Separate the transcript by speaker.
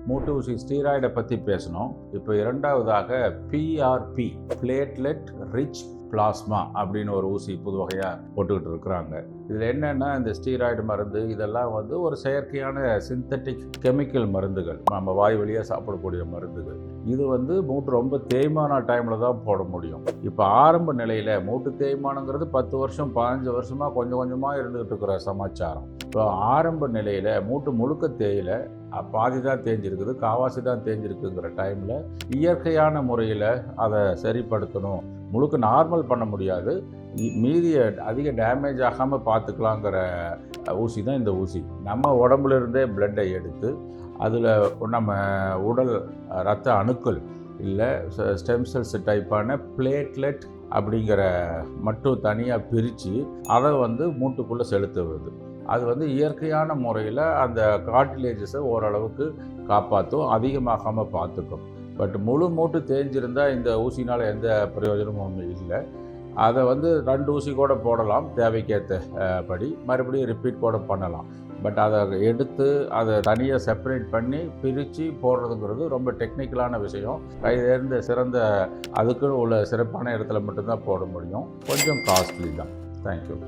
Speaker 1: மூட்டு ஊசி ஸ்டீராய்டை பற்றி பேசணும். இப்போ இரண்டாவதாக பிஆர்பி, பிளேட்லெட் ரிச் பிளாஸ்மா அப்படின்னு ஒரு ஊசி புது வகையாக போட்டுக்கிட்டு இருக்கிறாங்க. இதில் என்னென்னா, இந்த ஸ்டீராய்டு மருந்து இதெல்லாம் வந்து ஒரு செயற்கையான சிந்தட்டிக் கெமிக்கல் மருந்துகள், நம்ம வாய் வழியாக சாப்பிடக்கூடிய மருந்துகள். இது வந்து மூட்டு ரொம்ப தேய்மான டைமில் தான் போட முடியும். இப்போ ஆரம்ப நிலையில் மூட்டு தேய்மானங்கிறது 10 வருஷம் 15 வருஷமாக கொஞ்சம் கொஞ்சமாக இருந்துகிட்டு இருக்கிற சமாச்சாரம். இப்போ ஆரம்ப நிலையில் மூட்டு முழுக்க தேயில, பாதி தான் தேஞ்சிருக்குது, காவாசி தான் தேஞ்சிருக்குங்கிற டைமில் இயற்கையான முறையில் அதை சரிப்படுத்தணும். முழுக்க நார்மல் பண்ண முடியாது, மீதியை அதிக டேமேஜ் ஆகாமல் பார்த்துக்கலாங்கிற ஊசி தான் இந்த ஊசி. நம்ம உடம்புல இருந்தே பிளட்டை எடுத்து அதில் நம்ம உடல் இரத்த அணுக்கள் இல்லை ஸ்டெம் செல்ஸ் டைப்பான பிளேட்லெட் அப்படிங்கிற மட்டும் தனியாக பிரித்து அதை வந்து மூட்டுக்குள்ளே செலுத்துவது. அது வந்து இயற்கையான முறையில் அந்த கார்டிலேஜஸை ஓரளவுக்கு காப்பாற்றும், அதிகமாகாமல் பார்த்துக்கும். பட் முழு மூட்டு தேஞ்சிருந்தால் இந்த ஊசினால் எந்த பிரயோஜனமும் இல்லை. அதை வந்து 2 ஊசி கூட போடலாம், தேவைக்கேற்ற படி மறுபடியும் ரிப்பீட் கூட பண்ணலாம். பட் அதை எடுத்து அதை தனியாக செப்பரேட் பண்ணி பிரித்து போடுறதுங்கிறது ரொம்ப டெக்னிக்கலான விஷயம். கைதேர்ந்த சிறந்த அதுக்குன்னு உள்ள சிறப்பான இடத்துல மட்டும்தான் போட முடியும். கொஞ்சம் காஸ்ட்லி தான். தேங்க்யூ.